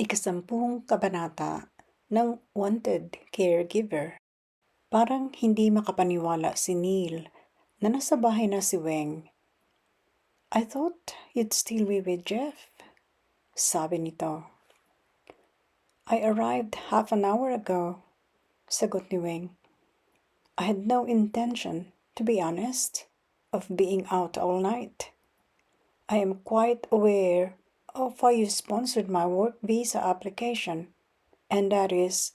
Ikasampung kabanata ng Wanted Caregiver. Parang hindi makapaniwala si Neil na nasa bahay na si Weng. "I thought you'd still be with Jeff," sabi nito. "I arrived half an hour ago," sagot ni Weng. "I had no intention, to be honest, of being out all night. I am quite aware of why you sponsored my work visa application, and that is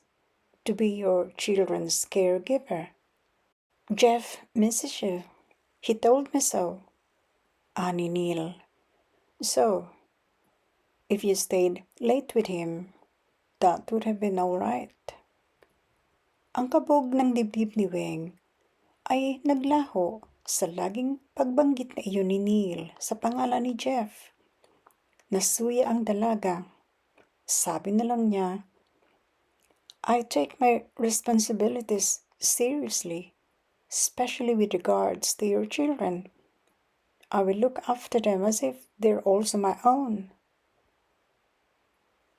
to be your children's caregiver. Jeff misses you. He told me so," ani Neil. "So, if you stayed late with him, that would have been all right." Ang kabog ng dibdib ni Weng ay naglaho sa laging pagbanggit na iyon ni Neil sa pangalan ni Jeff. Nasuya ang dalaga. Sabi na lang niya, "I take my responsibilities seriously, especially with regards to your children. I will look after them as if they're also my own."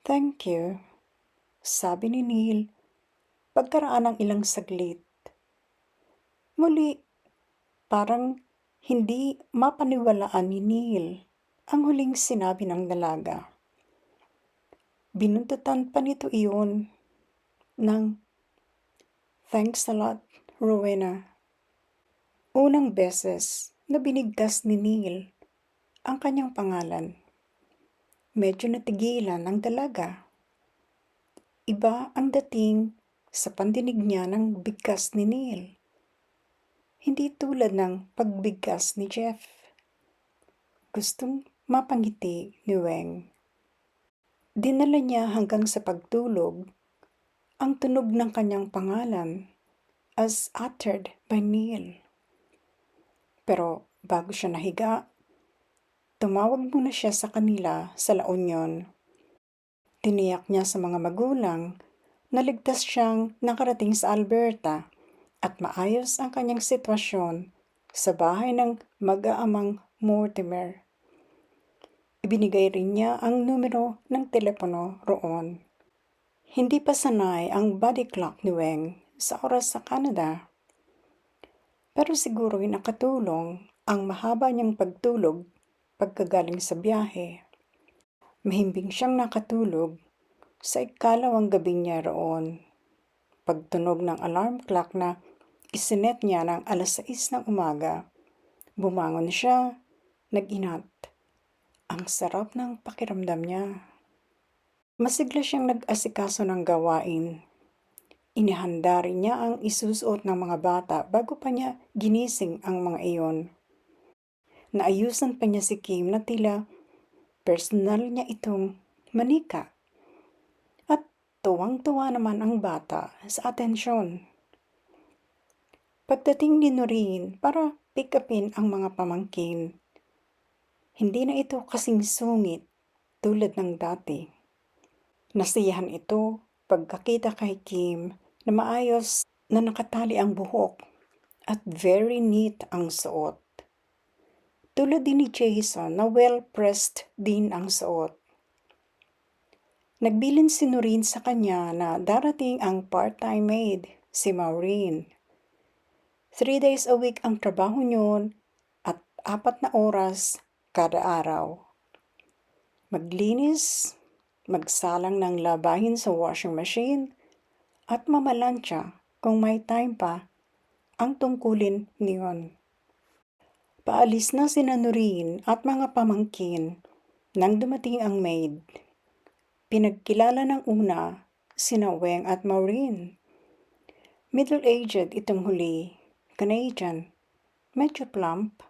"Thank you," sabi ni Neil pagkaraan ng ilang saglit. Muli, parang hindi mapaniwalaan ni Neil ang huling sinabi ng dalaga. Binuntutan pa nito iyon ng "Thanks a lot, Rowena." Unang beses na binigkas ni Neil ang kanyang pangalan. Medyo natigilan ang dalaga. Iba ang dating sa pandinig niya ng bigkas ni Neil. Hindi tulad ng pagbigkas ni Jeff. Gustong mapangiti ni Weng. Dinala niya hanggang sa pagtulog ang tunog ng kanyang pangalan as uttered by Neil. Pero bago siya nahiga, tumawag muna siya sa kanila sa La Union. Tiniyak niya sa mga magulang na ligtas siyang nakarating sa Alberta at maayos ang kanyang sitwasyon sa bahay ng mag-aamang Mortimer. Ibinigay rin niya ang numero ng telepono roon. Hindi pa sanay ang body clock ni Weng sa oras sa Canada. Pero siguro'y nakatulong ang mahaba niyang pagtulog pagkagaling sa biyahe. Mahimbing siyang nakatulog sa ikalawang gabi niya roon. Pagtunog ng alarm clock na isinet niya ng 6:00 ng umaga, bumangon siya, nag-inat. Ang sarap ng pakiramdam niya. Masigla siyang nag-asikaso ng gawain. Inihanda rin niya ang isusuot ng mga bata bago pa niya ginising ang mga iyon. Naayusan pa niya si Kim na tila personal niya itong manika. At tuwang-tuwa naman ang bata sa atensyon. Pagdating ni Noreen para pick upin ang mga pamangkin, hindi na ito kasing sungit tulad ng dati. Nasiyahan ito pagkakita kay Kim na maayos na nakatali ang buhok at very neat ang suot. Tulad din ni Jason na well-pressed din ang suot. Nagbilin si Noreen sa kanya na darating ang part-time maid, si Maureen. 3 days a week ang trabaho niyon at 4 na oras kada araw. Maglinis, magsalang ng labahin sa washing machine, at mamalansya kung may time pa ang tungkulin niyon. Paalis na sina Noreen at mga pamangkin nang dumating ang maid. Pinagkilala ng una sina Weng at Maureen. Middle-aged itong huli, Canadian, medyo plump,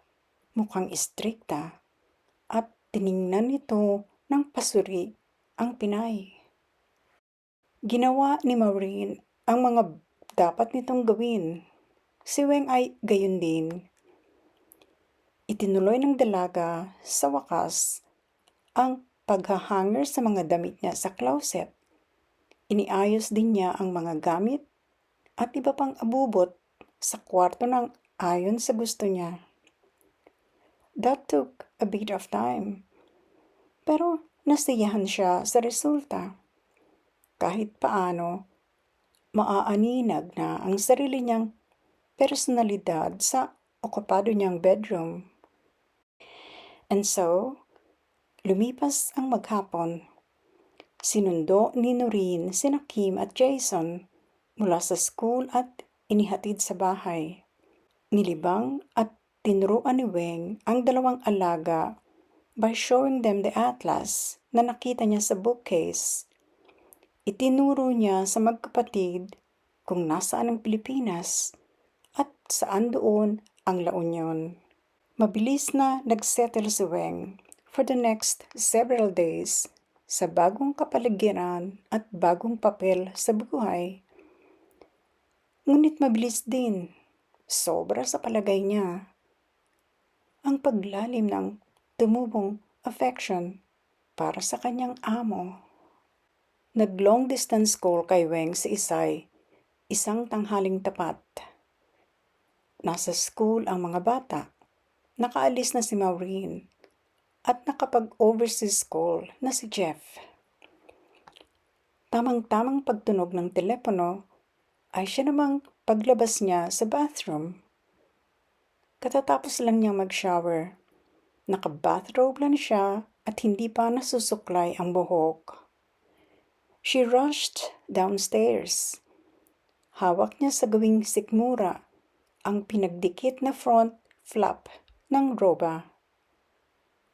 mukhang istrikta, at tiningnan nito ng pasuri ang Pinay. Ginawa ni Maureen ang mga dapat nitong gawin. Si Weng ay gayon din. Itinuloy ng dalaga sa wakas ang paghahanger sa mga damit niya sa closet. Iniayos din niya ang mga gamit at iba pang abubot sa kwarto ng ayon sa gusto niya. That took a bit of time, pero nasiyahan siya sa resulta. kahit paano maaaninag na ang sarili niyang personalidad sa okupado niyang bedroom. And so, lumipas ang maghapon. Sinundo ni Noreen sina Kim at Jason mula sa school at inihatid sa bahay. Nilibang at tinuruan ni Weng ang dalawang alaga by showing them the atlas na nakita niya sa bookcase. Itinuro niya sa magkapatid kung nasaan ang Pilipinas at saan doon ang La Union. Mabilis na nagsettle si Weng for the next several days sa bagong kapaligiran at bagong papel sa buhay. Ngunit mabilis din, sobra sa palagay niya, ang paglalim ng tumubong affection para sa kanyang amo. Nag-long distance call kay Weng si Isay, isang tanghaling tapat. Nasa school ang mga bata, nakaalis na si Maureen, at nakapag-overseas call na si Jeff. Tamang-tamang pagtunog ng telepono ay siya namang paglabas niya sa bathroom. Katatapos lang niyang mag-shower. Naka-bathrobe lang siya at hindi pa nasusuklay ang buhok. She rushed downstairs. Hawak niya sa gawing sikmura ang pinagdikit na front flap ng roba.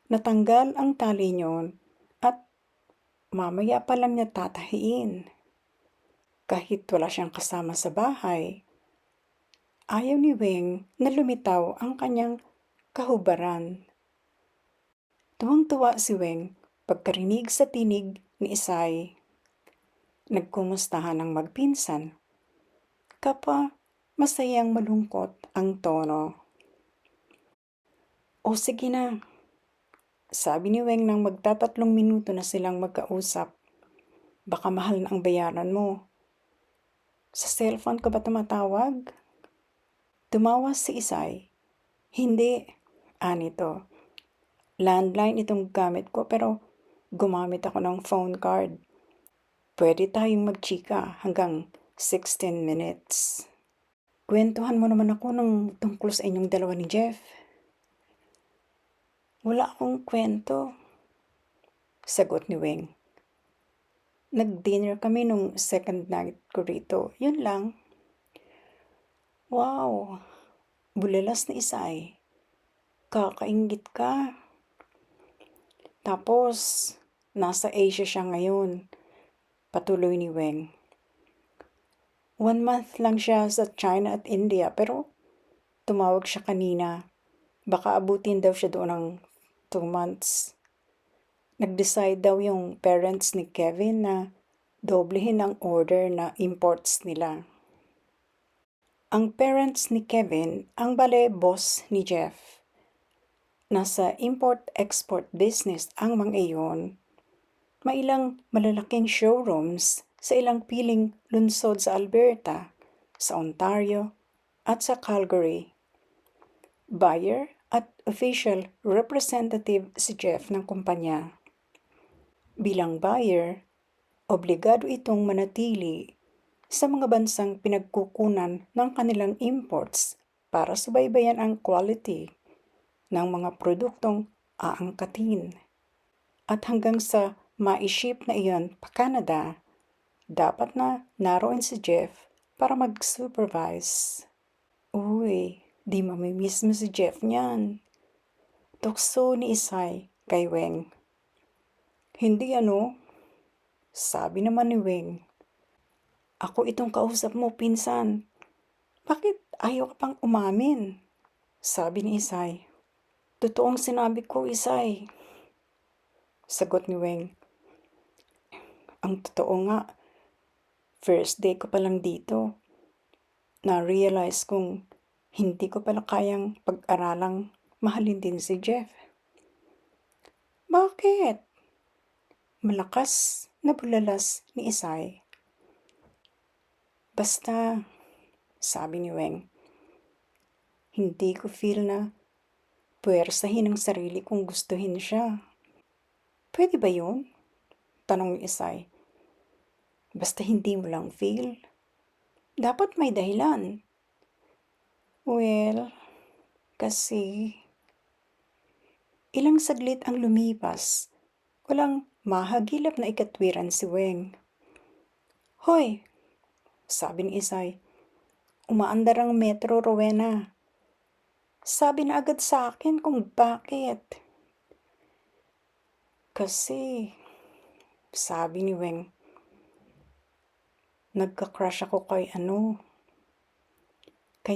Natanggal ang tali niyon at mamaya pa lang niya tatahiin. Kahit wala siyang kasama sa bahay, ayaw ni Weng na lumitaw ang kanyang kahubaran. Tuwang-tuwa si Weng pagkarinig sa tinig ni Isay. Nagkumustahan ang magpinsan. Kapwa masayang malungkot ang tono. O sige na, sabi ni Weng nang magta3 minuto na silang magkausap. Baka mahal na ang bayaran mo. Sa cellphone ka ba tumatawag? Tumawa si Isay. Hindi, anito. Landline itong gamit ko pero gumamit ako ng phone card. Pwede tayong magchika hanggang 16 minutes. Kwentuhan mo naman ako ng tungkol sa inyong dalawa ni Jeff. Wala akong kwento, sagot ni Weng. Nag-dinner kami nung second night ko rito. Yun lang. Wow, bulalas ni Isay. Kakainggit ka. Tapos, nasa Asia siya ngayon. Patuloy ni Weng. 1 month lang siya sa China at India pero tumawag siya kanina. Baka abutin daw siya doon ng 2 months. Nag-decide daw yung parents ni Kevin na doblehin ang order na imports nila. Ang parents ni Kevin ang bale boss ni Jeff. Nasa import-export business ang mga iyon. Mailang malalaking showrooms sa ilang piling lungsod sa Alberta, sa Ontario, at sa Calgary. Buyer at official representative si Jeff ng kumpanya. Bilang buyer, obligado itong manatili sa mga bansang pinagkukunan ng kanilang imports para subaybayan ang quality ng mga produktong aangkatin. At hanggang sa ma-ship na iyon pa Canada, dapat na naroon si Jeff para mag-supervise. Uy, di mamimiss mo si Jeff niyan. Tukso ni Isay kay Weng. Hindi sabi naman ni Weng. Ako itong kausap mo, pinsan. Bakit ayaw ka pang umamin? Sabi ni Isay. Totoong sinabi ko, Isay. Sagot ni Weng. Ang totoo nga, first day ko pa lang dito. Na-realize kong hindi ko pala kayang pag-aralang mahalin din si Jeff. Bakit? Malakas na bulalas ni Isay. Basta, sabi ni Weng, hindi ko feel na puwersahin ang sarili kong gustuhin siya. Pwede ba yun? Tanong ni Isay. Basta hindi mo lang feel. Dapat may dahilan. Well, kasi ilang saglit ang lumipas. Walang mahagilap na ikatwiran si Weng. Hoy! Sabi ni Isay. Umaandar ang metro, Rowena. Sabi na agad sa akin kung bakit. Kasi, sabi ni Weng, nagka-crush ako kay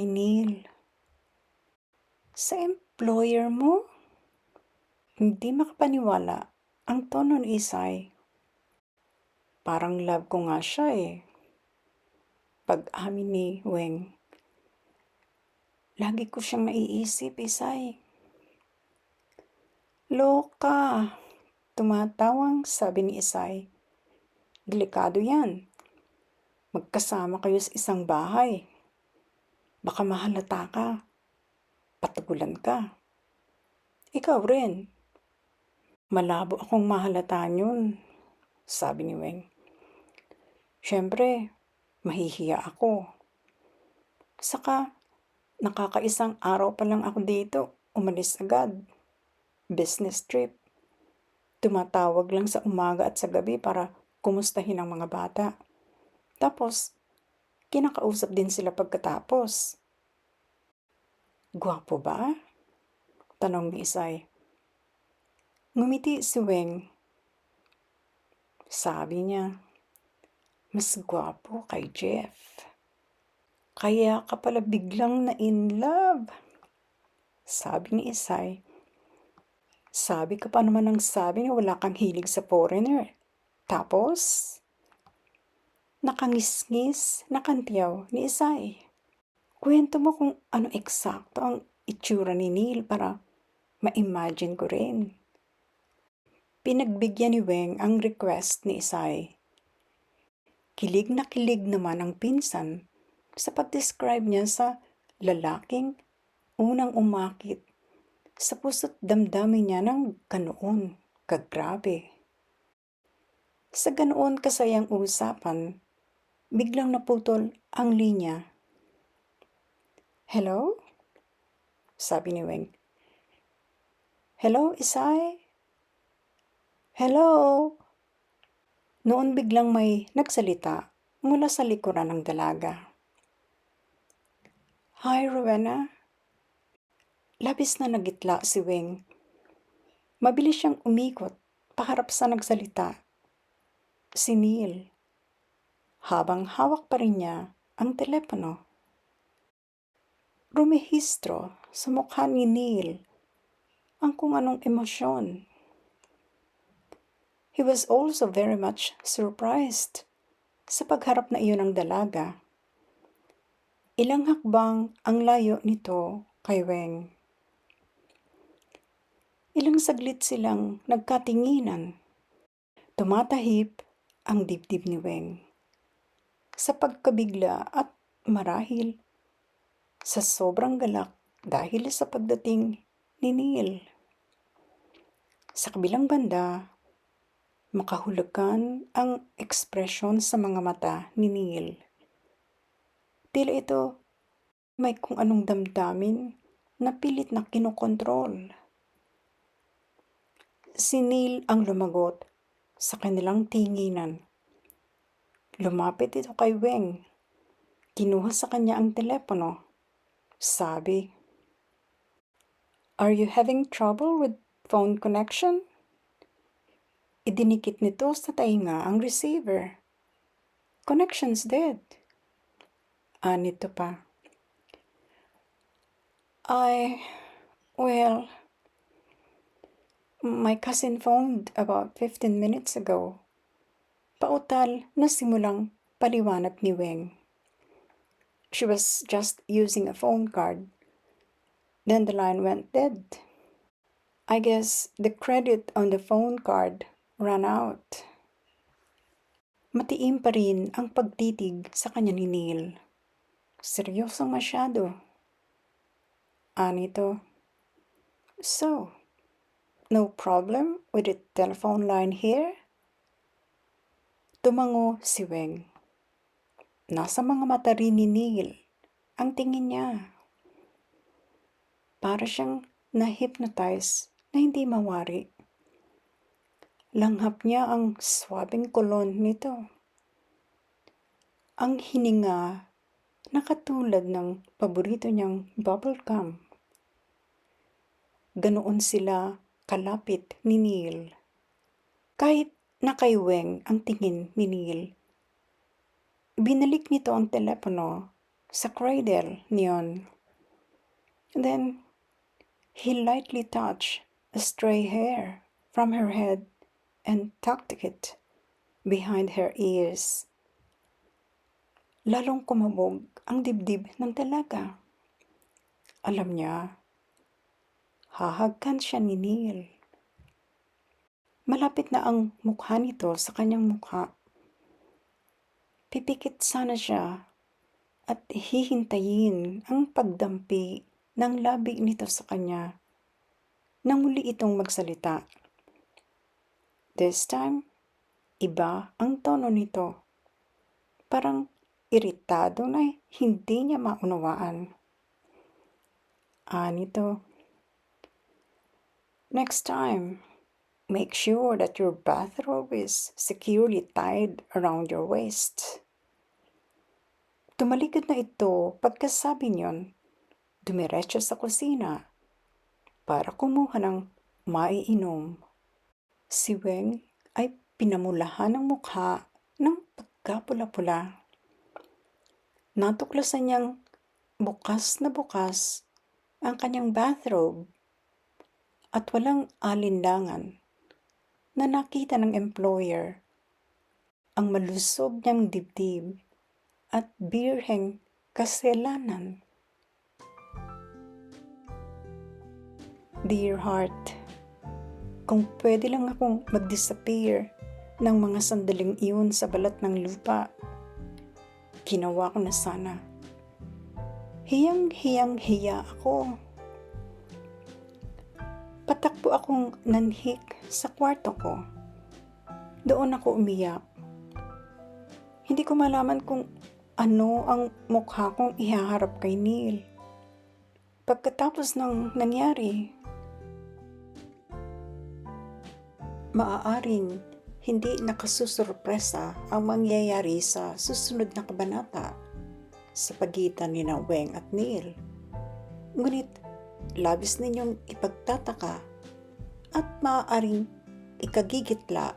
Neil. Sa employer mo? Hindi makapaniwala ang tono ni Isay. Parang love ko nga siya eh. Pag-amin ni Weng. Lagi ko siyang naiisip, Isay. Loka! Tumatawang sabi ni Isay. Delikado yan. Magkasama kayo sa isang bahay. Baka mahalata ka. Patagulan ka. Ikaw rin. Malabo akong mahalata yun, sabi ni Weng. Siyempre, mahihiya ako. Saka, nakakaisang araw pa lang ako dito, umalis agad. Business trip. Tumatawag lang sa umaga at sa gabi para kumustahin ang mga bata. Tapos, kinakausap din sila pagkatapos. Gwapo ba? Tanong ni Isay. Ngumiti si Weng. Sabi niya, mas gwapo kay Jeff. Kaya ka pala biglang na in love. Sabi ni Isay. Sabi ka pa naman ng sabi na wala kang hilig sa foreigner. Tapos, nakangis-ngis, nakantiyaw ni Isay. Kwento mo kung ano eksakto ang itsura ni Neil para ma-imagine ko rin. Pinagbigyan ni Weng ang request ni Isay. Kilig na kilig naman ang pinsan sa pag-describe niya sa lalaking unang umakit sa puso't damdamin niya ng ganoon kagrabe. Sa ganoon kasayang usapan, biglang naputol ang linya. Hello? Sabi ni Weng. Hello, Isay? Hello? Noon biglang may nagsalita mula sa likuran ng dalaga. Hi, Rowena. Labis na nagitla si Weng. Mabilis siyang umikot paharap sa nagsalita. Si Neil. Habang hawak pa rin niya ang telepono. Rumehistro sa mukha ni Neil ang kung anong emosyon. He was also very much surprised sa pagharap na iyon ng dalaga. Ilang hakbang ang layo nito kay Weng. Ilang saglit silang nagkatinginan. Tumatahip ang dibdib ni Weng. Sa pagkabigla at marahil sa sobrang galak dahil sa pagdating ni Neil. Sa kabilang banda, makahulugan ang ekspresyon sa mga mata ni Neil. Tila ito may kung anong damdamin na pilit na kinokontrol. Si Neil ang lumagot sa kanilang tinginan. Lumapit ito kay Weng. Kinuha sa kanya ang telepono. Sabi, "Are you having trouble with phone connection?" Idinikit nito sa tainga ang receiver. Connection's dead. Nito pa. Well, my cousin phoned about 15 minutes ago. Pautal na simulang paliwanag ni Weng. She was just using a phone card. Then the line went dead. I guess the credit on the phone card ran out. Matiim pa rin ang pagtitig sa kanya ni Neil. Seryosong masyado. Nito. So, no problem with the telephone line here? Tumango si Weng. Nasa mga mata rin ni Neil ang tingin niya. Para siyang na-hypnotize na hindi mawari. Langhap niya ang swabing kolon nito. Ang hininga na katulad ng paborito niyang bubblegum. Ganoon sila kalapit ni Neil. Kahit na kay Weng ang tingin ni Neil, binalik nito ang telepono sa cradle niyon. Then, he lightly touched a stray hair from her head and tucked it behind her ears. Lalong kumabog ang dibdib ng dalaga. Alam niya, hahagkan siya ni Neil. Malapit na ang mukha nito sa kanyang mukha. Pipikit sana siya at hihintayin ang pagdampi ng labi nito sa kanya nang muli itong magsalita. This time, iba ang tono nito. Parang iritado na hindi niya maunawaan. Nito, next time, make sure that your bathrobe is securely tied around your waist. Tumalikod na ito pagkasabi niyon, dumiretso sa kusina para kumuha ng maiinom. Si Weng ay pinamulahan ng mukha ng pagkapula-pula. Natuklasan niyang bukas na bukas ang kanyang bathrobe at walang alinlangan na nakita ng employer ang malusog niyang dibdib at birheng kasalanan. Dear heart, kung pwede lang akong mag-disappear ng mga sandaling iyon sa balat ng lupa, ginawa ko na sana. Hiyang-hiya ako. Patakbo akong nanhik sa kwarto ko. Doon ako umiyak. Hindi ko malaman kung ano ang mukha kong ihaharap kay Neil. Pagkatapos ng nangyari, maaaring hindi nakasusurpresa ang mangyayari sa susunod na kabanata sa pagitan ni Weng at Neil. Ngunit labis ninyong ipagtataka at maaaring ikagigitla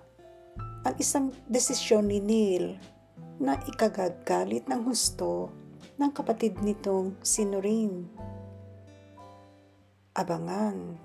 ang isang desisyon ni Neil na ikagagalit ng husto ng kapatid nitong si Noreen. Abangan